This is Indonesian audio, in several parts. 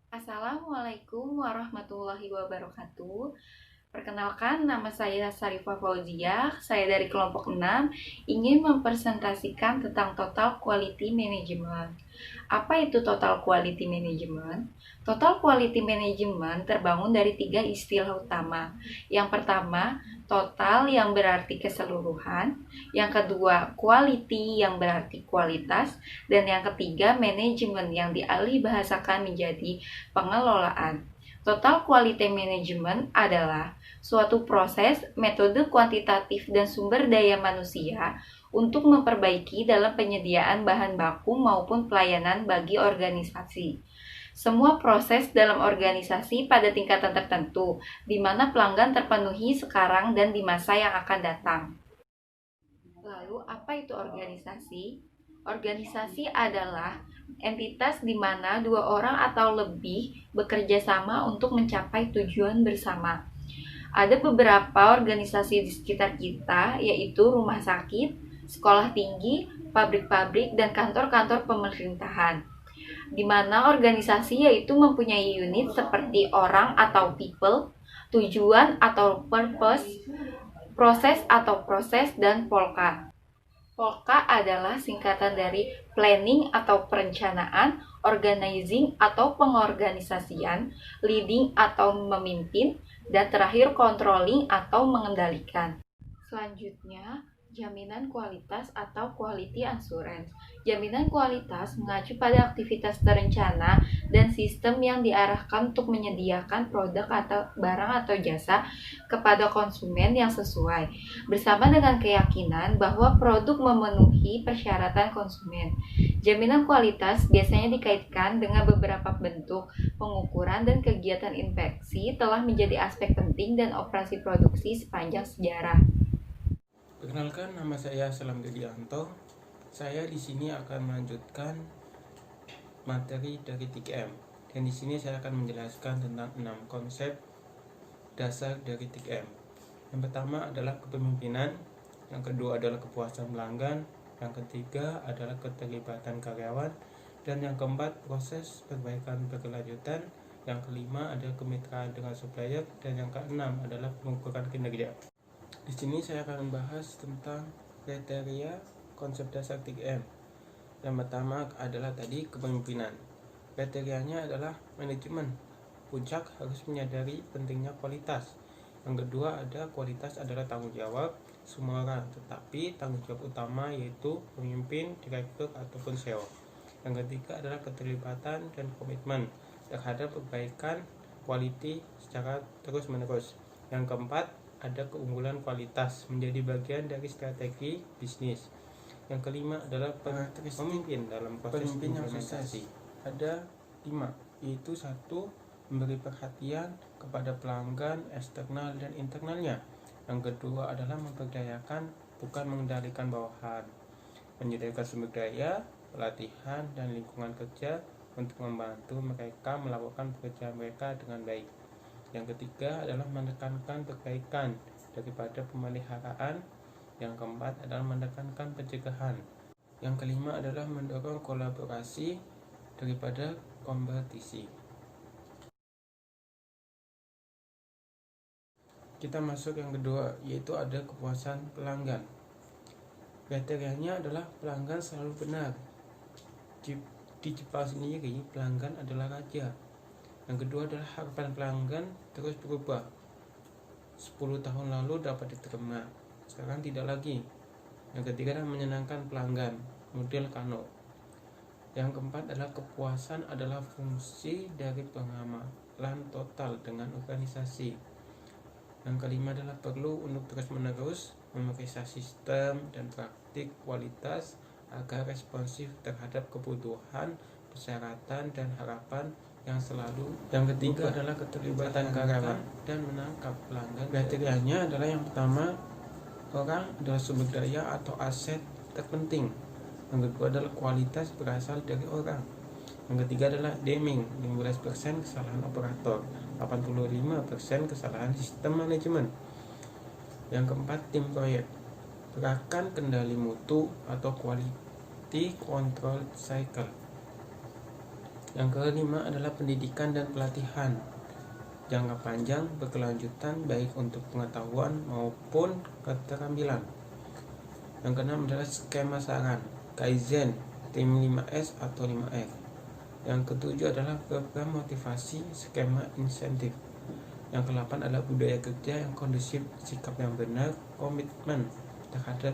Assalamualaikum warahmatullahi wabarakatuh. Perkenalkan, nama saya Sarifah Fauzia. Saya dari kelompok 6 ingin mempresentasikan tentang Total Quality Management. Apa itu Total Quality Management? Total Quality Management terbangun dari tiga istilah utama. Yang pertama, total yang berarti keseluruhan. Yang kedua, quality yang berarti kualitas. Dan yang ketiga, manajemen yang dialih bahasakan menjadi pengelolaan. Total Quality Management adalah suatu proses, metode kuantitatif dan sumber daya manusia untuk memperbaiki dalam penyediaan bahan baku maupun pelayanan bagi organisasi. Semua proses dalam organisasi pada tingkatan tertentu, di mana pelanggan terpenuhi sekarang dan di masa yang akan datang. Lalu, apa itu organisasi? Organisasi adalah entitas di mana dua orang atau lebih bekerja sama untuk mencapai tujuan bersama. Ada beberapa organisasi di sekitar kita, yaitu rumah sakit, sekolah tinggi, pabrik-pabrik, dan kantor-kantor pemerintahan. Di mana organisasi yaitu mempunyai unit seperti orang atau people, tujuan atau purpose, proses atau proses, dan polka. Polka adalah singkatan dari planning atau perencanaan, organizing atau pengorganisasian, leading atau memimpin, dan terakhir controlling atau mengendalikan. Selanjutnya, jaminan kualitas atau quality assurance. Jaminan kualitas mengacu pada aktivitas terencana dan sistem yang diarahkan untuk menyediakan produk atau barang atau jasa kepada konsumen yang sesuai, bersama dengan keyakinan bahwa produk memenuhi persyaratan konsumen. Jaminan kualitas biasanya dikaitkan dengan beberapa bentuk pengukuran dan kegiatan inspeksi telah menjadi aspek penting dan operasi produksi sepanjang sejarah. Perkenalkan, nama saya Salam Gedianto. Saya di sini akan melanjutkan materi dari 3M. Dan di sini saya akan menjelaskan tentang 6 konsep dasar dari 3M. Yang pertama adalah kepemimpinan, yang kedua adalah kepuasan pelanggan, yang ketiga adalah keterlibatan karyawan, dan yang keempat proses perbaikan berkelanjutan, yang kelima adalah kemitraan dengan supplier, dan yang keenam adalah pengukuran kinerja. Di sini saya akan membahas tentang kriteria konsep dasar 3M. Yang pertama adalah tadi kepemimpinan. Kriterianya adalah manajemen. Puncak harus menyadari pentingnya kualitas. Yang kedua ada kualitas adalah tanggung jawab semua orang, tetapi tanggung jawab utama yaitu pemimpin, direktur ataupun CEO. Yang ketiga adalah keterlibatan dan komitmen terhadap perbaikan quality secara terus-menerus. Yang keempat ada keunggulan kualitas menjadi bagian dari strategi bisnis. Yang kelima adalah pemimpin dalam proses implementasi. Ada 5, yaitu 1. Memberi perhatian kepada pelanggan eksternal dan internalnya. Yang kedua adalah memberdayakan, bukan mengendalikan bawahan. Menyediakan sumber daya, pelatihan, dan lingkungan kerja untuk membantu mereka melakukan pekerjaan mereka dengan baik. Yang ketiga adalah menekankan perbaikan daripada pemeliharaan. Yang keempat adalah menekankan pencegahan. Yang kelima adalah mendorong kolaborasi daripada kompetisi. Kita masuk yang kedua, yaitu ada kepuasan pelanggan. Kriterianya adalah pelanggan selalu benar. Di Jepang sendiri, pelanggan adalah raja. Yang kedua adalah harapan pelanggan terus berubah. 10 tahun lalu dapat diterima, sekarang tidak lagi. Yang ketiga adalah menyenangkan pelanggan, model Kano. Yang keempat adalah kepuasan adalah fungsi dari pengamalan total dengan organisasi. Yang kelima adalah perlu untuk terus-menerus memeriksa sistem dan praktik kualitas agar responsif terhadap kebutuhan, persyaratan, dan harapan yang selalu. Yang ketiga adalah keterlibatan karyawan dan menangkap pelanggan. Kriterianya adalah yang pertama, orang adalah sumber daya atau aset terpenting. Yang kedua adalah kualitas berasal dari orang. Yang ketiga adalah Deming, 15% kesalahan operator, 85% kesalahan sistem manajemen. Yang keempat, tim proyek, gerakan kendali mutu atau quality control cycle. Yang kelima adalah pendidikan dan pelatihan jangka panjang berkelanjutan baik untuk pengetahuan maupun keterampilan. Yang keenam adalah skema saran, Kaizen, tim 5S atau 5R. Yang ketujuh adalah program motivasi, skema insentif. Yang kedelapan adalah budaya kerja yang kondusif, sikap yang benar, komitmen terhadap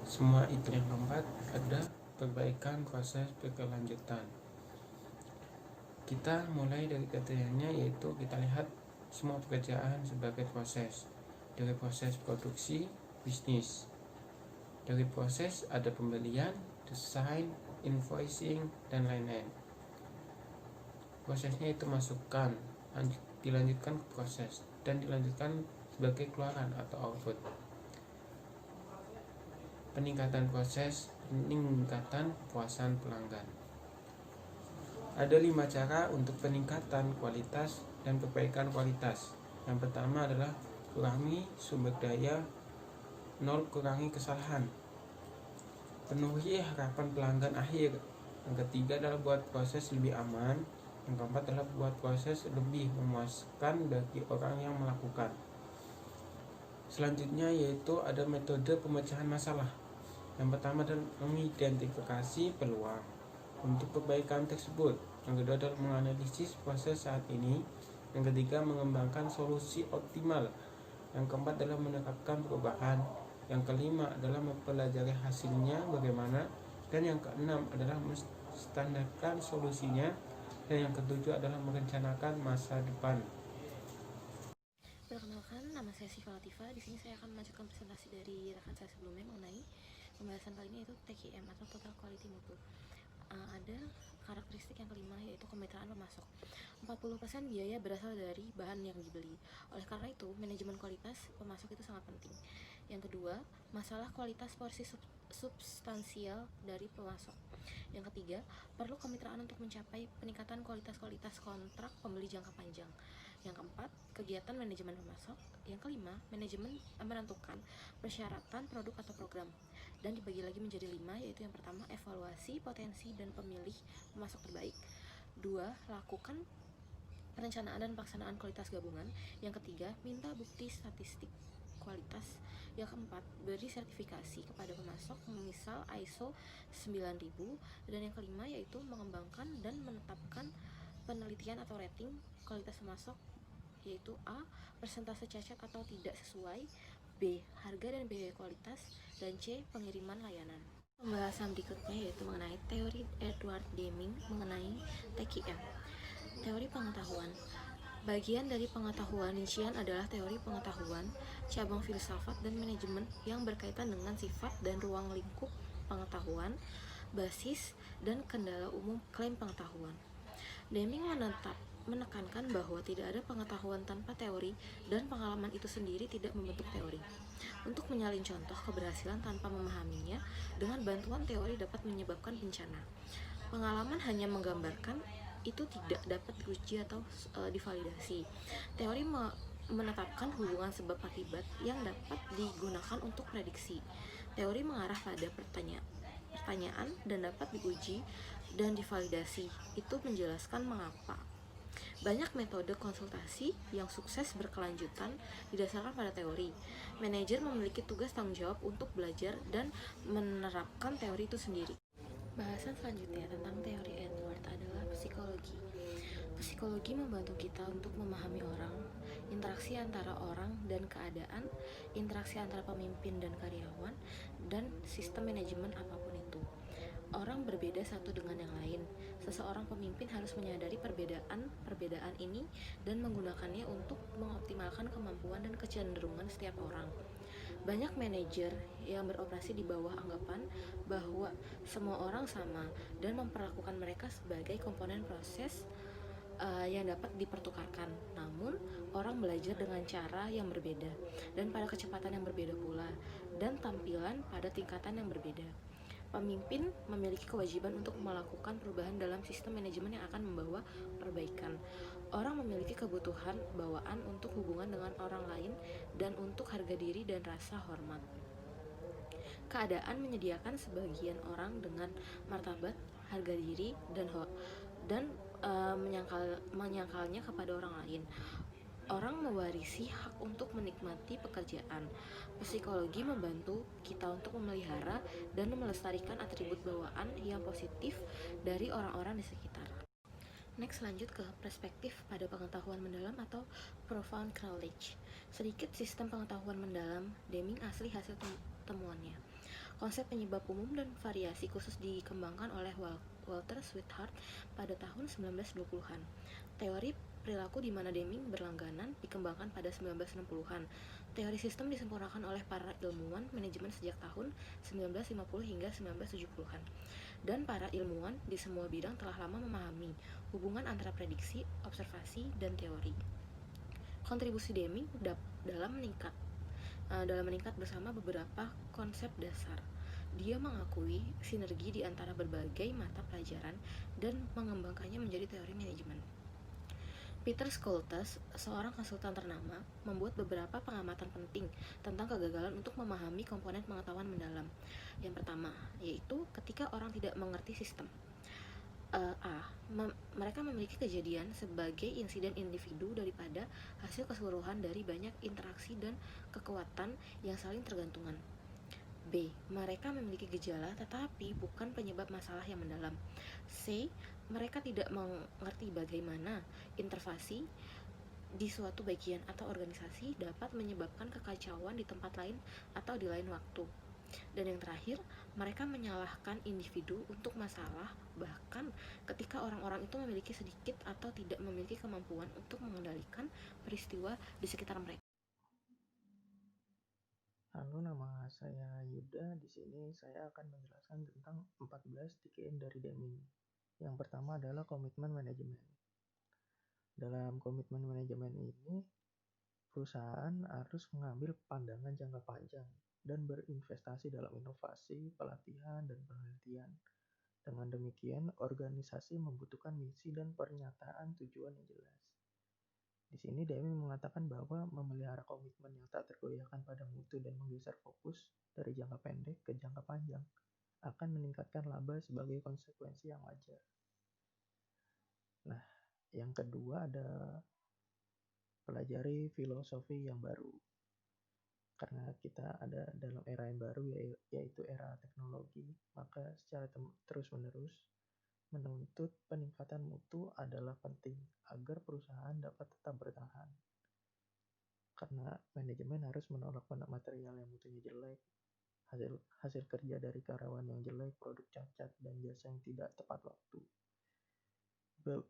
semua itu. Yang keempat ada perbaikan proses berkelanjutan. Kita mulai dari kriterianya, yaitu kita lihat semua pekerjaan sebagai proses. Dari proses produksi, bisnis. Dari proses ada pembelian, desain, invoicing, dan lain-lain. Prosesnya itu masukkan, dilanjutkan ke proses, dan dilanjutkan sebagai keluaran atau output. Peningkatan proses, peningkatan kepuasan pelanggan. Ada 5 cara untuk peningkatan kualitas dan perbaikan kualitas. Yang pertama adalah kurangi sumber daya, 0 kurangi kesalahan. Penuhi harapan pelanggan akhir. Yang ketiga adalah buat proses lebih aman. Yang keempat adalah buat proses lebih memuaskan bagi orang yang melakukan. Selanjutnya yaitu ada metode pemecahan masalah. Yang pertama adalah mengidentifikasi peluang untuk perbaikan tersebut. Yang kedua adalah menganalisis proses saat ini. Yang ketiga mengembangkan solusi optimal. Yang keempat adalah menerapkan perubahan. Yang kelima adalah mempelajari hasilnya bagaimana. Dan yang keenam adalah menstandarkan solusinya. Dan yang ketujuh adalah merencanakan masa depan. Perkenalkan, nama saya Syifa Latifah. Di sini saya akan melanjutkan presentasi dari rekan saya sebelumnya mengenai pembahasan kali ini, yaitu TQM atau Total Quality Mutu. Ada karakteristik yang kelima, yaitu kemitraan pemasok. 40% biaya berasal dari bahan yang dibeli. Oleh karena itu, manajemen kualitas pemasok itu sangat penting. Yang kedua, masalah kualitas porsi substansial dari pemasok. Yang ketiga, perlu kemitraan untuk mencapai peningkatan kualitas kontrak pembeli jangka panjang. Yang keempat, kegiatan manajemen pemasok. Yang kelima, manajemen menentukan persyaratan produk atau program. Dan dibagi lagi menjadi 5, yaitu yang pertama, evaluasi potensi dan pemilih pemasok terbaik. 2, lakukan perencanaan dan pelaksanaan kualitas gabungan. Yang ketiga, minta bukti statistik kualitas. Yang keempat, beri sertifikasi kepada pemasok, misal ISO 9000. Dan yang kelima yaitu mengembangkan dan menetapkan penelitian atau rating kualitas pemasok, yaitu A, persentase cacat atau tidak sesuai, B, harga dan biaya kualitas, dan C, pengiriman layanan. Pembahasan berikutnya yaitu mengenai teori Edward Deming mengenai TQM. Teori pengetahuan. Bagian dari pengetahuan rincian adalah teori pengetahuan, cabang filsafat dan manajemen yang berkaitan dengan sifat dan ruang lingkup pengetahuan, basis dan kendala umum klaim pengetahuan. Deming menekankan bahwa tidak ada pengetahuan tanpa teori dan pengalaman itu sendiri tidak membentuk teori. Untuk menyalin contoh keberhasilan tanpa memahaminya, dengan bantuan teori dapat menyebabkan bencana. Pengalaman hanya menggambarkan, itu tidak dapat diuji atau divalidasi. Teori menetapkan hubungan sebab akibat yang dapat digunakan untuk prediksi. Teori mengarah pada pertanyaan dan dapat diuji dan divalidasi. Itu menjelaskan mengapa. Banyak metode konsultasi yang sukses berkelanjutan didasarkan pada teori. Manajer memiliki tugas tanggung jawab untuk belajar dan menerapkan teori itu sendiri. Bahasan selanjutnya tentang teori Edward adalah psikologi. Psikologi membantu kita untuk memahami orang, interaksi antara orang dan keadaan, interaksi antara pemimpin dan karyawan, dan sistem manajemen apapun itu. Orang berbeda satu dengan yang lain. Seseorang pemimpin harus menyadari perbedaan ini dan menggunakannya untuk mengoptimalkan kemampuan dan kecenderungan setiap orang. Banyak manajer yang beroperasi di bawah anggapan bahwa semua orang sama dan memperlakukan mereka sebagai komponen proses yang dapat dipertukarkan. Namun, orang belajar dengan cara yang berbeda dan pada kecepatan yang berbeda pula, dan tampilan pada tingkatan yang berbeda. Pemimpin memiliki kewajiban untuk melakukan perubahan dalam sistem manajemen yang akan membawa perbaikan. Orang memiliki kebutuhan bawaan untuk hubungan dengan orang lain dan untuk harga diri dan rasa hormat. Keadaan menyediakan sebagian orang dengan martabat, harga diri, dan menyangkalnya kepada orang lain. Orang mewarisi hak untuk menikmati pekerjaan. Psikologi membantu kita untuk memelihara dan melestarikan atribut bawaan yang positif dari orang-orang di sekitar. Next, lanjut ke perspektif pada pengetahuan mendalam atau profound knowledge. Sedikit sistem pengetahuan mendalam Deming asli hasil temuannya. Konsep penyebab umum dan variasi khusus dikembangkan oleh Walter Sweetheart pada tahun 1920-an. Teori perilaku di mana Deming berlangganan dikembangkan pada 1960-an. Teori sistem disempurnakan oleh para ilmuwan manajemen sejak tahun 1950 hingga 1970-an. Dan para ilmuwan di semua bidang telah lama memahami hubungan antara prediksi, observasi, dan teori. Kontribusi Deming dalam meningkat bersama beberapa konsep dasar. Dia mengakui sinergi di antara berbagai mata pelajaran dan mengembangkannya menjadi teori manajemen. Peter Scholtes, seorang konsultan ternama, membuat beberapa pengamatan penting tentang kegagalan untuk memahami komponen pengetahuan mendalam. Yang pertama, yaitu ketika orang tidak mengerti sistem. Mereka memiliki kejadian sebagai insiden individu daripada hasil keseluruhan dari banyak interaksi dan kekuatan yang saling tergantungan. B. Mereka memiliki gejala tetapi bukan penyebab masalah yang mendalam. C. Mereka tidak mengerti bagaimana intervensi di suatu bagian atau organisasi dapat menyebabkan kekacauan di tempat lain atau di lain waktu. Dan yang terakhir, mereka menyalahkan individu untuk masalah bahkan ketika orang-orang itu memiliki sedikit atau tidak memiliki kemampuan untuk mengendalikan peristiwa di sekitar mereka. Halo, nama saya Yuda. Di sini saya akan menjelaskan tentang 14 TKM dari Deming. Yang pertama adalah komitmen manajemen. Dalam komitmen manajemen ini, perusahaan harus mengambil pandangan jangka panjang dan berinvestasi dalam inovasi, pelatihan, dan penelitian. Dengan demikian, organisasi membutuhkan misi dan pernyataan tujuan yang jelas. Di sini Deming mengatakan bahwa memelihara komitmen yang tak tergoyahkan pada mutu dan menggeser fokus dari jangka pendek ke jangka panjang akan meningkatkan laba sebagai konsekuensi yang wajar. Nah, yang kedua ada pelajari filosofi yang baru. Karena kita ada dalam era yang baru yaitu era teknologi, maka secara terus-menerus menuntut peningkatan mutu adalah penting agar perusahaan dapat tetap bertahan. Karena manajemen harus menolak material yang mutunya jelek, hasil kerja dari karyawan yang jelek, produk cacat, dan jasa yang tidak tepat waktu.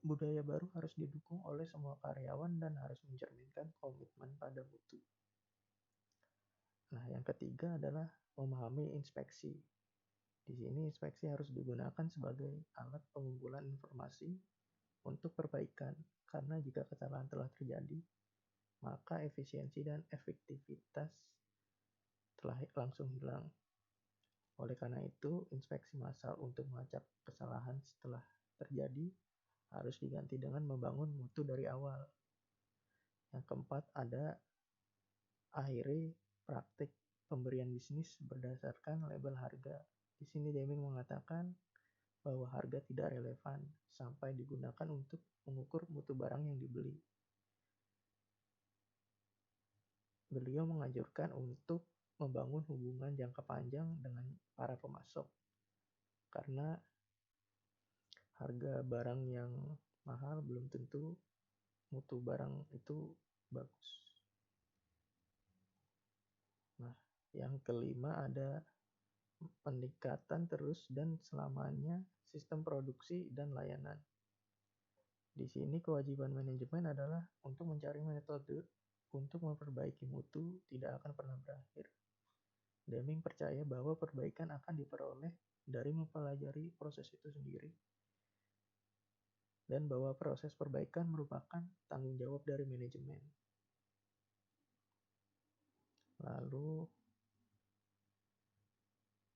Budaya baru harus didukung oleh semua karyawan dan harus mencerminkan komitmen pada mutu. Nah, yang ketiga adalah memahami inspeksi. Di sini inspeksi harus digunakan sebagai alat pengumpulan informasi untuk perbaikan, karena jika kesalahan telah terjadi, maka efisiensi dan efektivitas telah langsung hilang. Oleh karena itu, inspeksi massal untuk melacak kesalahan setelah terjadi harus diganti dengan membangun mutu dari awal. Yang keempat ada akhiri praktik pemberian bisnis berdasarkan label harga. Di sini Deming mengatakan bahwa harga tidak relevan sampai digunakan untuk mengukur mutu barang yang dibeli. Beliau menganjurkan untuk membangun hubungan jangka panjang dengan para pemasok. Karena harga barang yang mahal belum tentu mutu barang itu bagus. Nah, yang kelima ada peningkatan terus dan selamanya sistem produksi dan layanan. Di sini kewajiban manajemen adalah untuk mencari metode untuk memperbaiki mutu tidak akan pernah berakhir. Deming percaya bahwa perbaikan akan diperoleh dari mempelajari proses itu sendiri dan bahwa proses perbaikan merupakan tanggung jawab dari manajemen. Lalu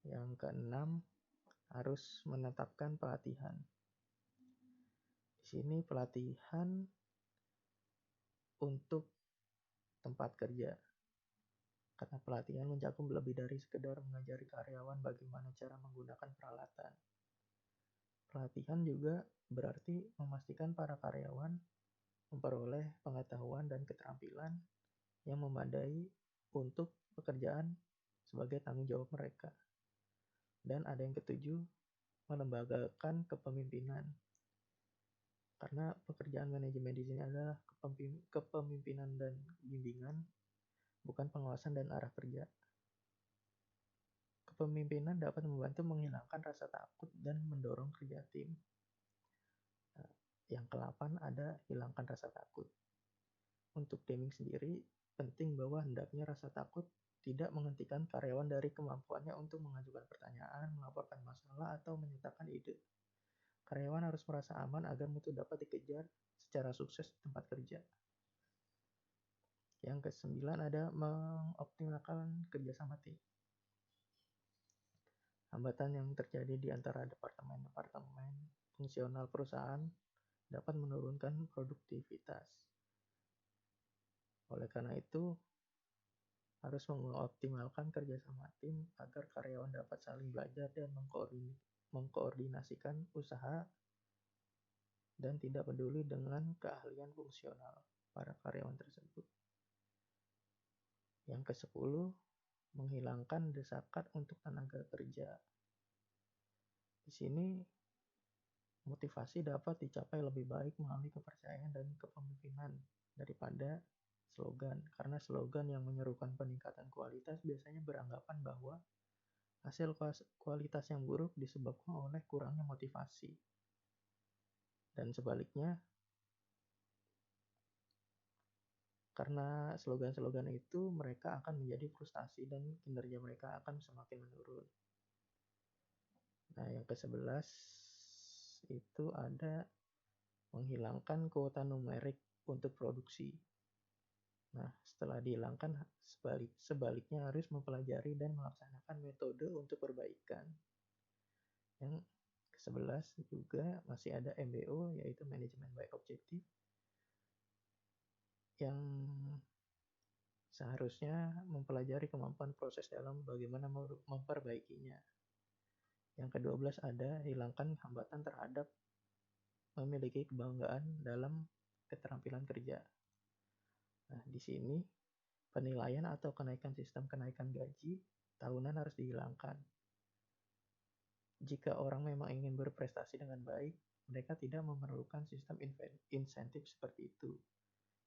yang keenam harus menetapkan pelatihan. Di sini pelatihan untuk tempat kerja. Karena pelatihan mencakup lebih dari sekedar mengajari karyawan bagaimana cara menggunakan peralatan. Pelatihan juga berarti memastikan para karyawan memperoleh pengetahuan dan keterampilan yang memadai untuk pekerjaan sebagai tanggung jawab mereka. Dan ada yang ketujuh, melembagakan kepemimpinan. Karena pekerjaan manajemen di sini adalah kepemimpinan dan bimbingan, bukan pengawasan dan arah kerja. Kepemimpinan dapat membantu menghilangkan rasa takut dan mendorong kerja tim. Yang ke-8 ada hilangkan rasa takut. Untuk Deming sendiri, penting bahwa hendaknya rasa takut tidak menghentikan karyawan dari kemampuannya untuk mengajukan pertanyaan, melaporkan masalah, atau menyatakan ide. Karyawan harus merasa aman agar mutu dapat dikejar secara sukses di tempat kerja. Yang ke-9 ada mengoptimalkan kerjasama tim. Hambatan yang terjadi di antara departemen-departemen fungsional perusahaan dapat menurunkan produktivitas. Oleh karena itu, harus mengoptimalkan kerjasama tim agar karyawan dapat saling belajar dan mengkoordinasikan usaha dan tidak peduli dengan keahlian fungsional para karyawan tersebut. Yang ke-10, menghilangkan desakan untuk tenaga kerja. Di sini motivasi dapat dicapai lebih baik melalui kepercayaan dan kepemimpinan daripada slogan, karena slogan yang menyerukan peningkatan kualitas biasanya beranggapan bahwa hasil kualitas yang buruk disebabkan oleh kurangnya motivasi. Dan sebaliknya, karena slogan-slogan itu mereka akan menjadi frustasi dan kinerja mereka akan semakin menurun. Nah, yang ke-11 itu ada menghilangkan kuota numerik untuk produksi. Nah, setelah dihilangkan, sebaliknya harus mempelajari dan melaksanakan metode untuk perbaikan. Yang ke-11 juga masih ada MBO, yaitu Management by Objective, yang seharusnya mempelajari kemampuan proses dalam bagaimana memperbaikinya. Yang ke-12 ada hilangkan hambatan terhadap memiliki kebanggaan dalam keterampilan kerja. Nah, di sini penilaian atau kenaikan sistem kenaikan gaji tahunan harus dihilangkan. Jika orang memang ingin berprestasi dengan baik, mereka tidak memerlukan sistem insentif seperti itu.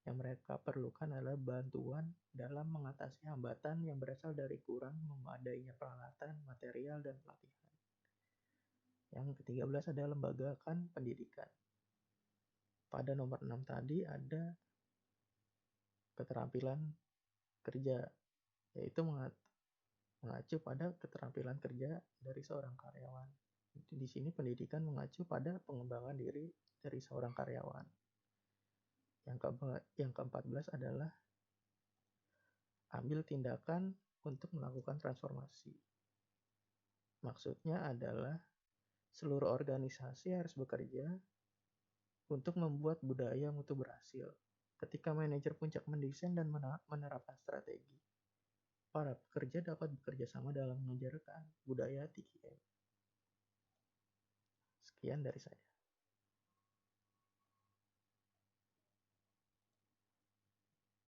Yang mereka perlukan adalah bantuan dalam mengatasi hambatan yang berasal dari kurang memadainya peralatan, material, dan pelatihan. Yang ke-13 adalah lembagakan pendidikan. Pada nomor 6 tadi ada keterampilan kerja, yaitu mengacu pada keterampilan kerja dari seorang karyawan. Di sini pendidikan mengacu pada pengembangan diri dari seorang karyawan. Yang ke-14 adalah ambil tindakan untuk melakukan transformasi. Maksudnya adalah seluruh organisasi harus bekerja untuk membuat budaya mutu berhasil. Ketika manajer puncak mendesain dan menerapkan strategi, para pekerja dapat bekerja sama dalam mengajarkan budaya TKM. Sekian dari saya.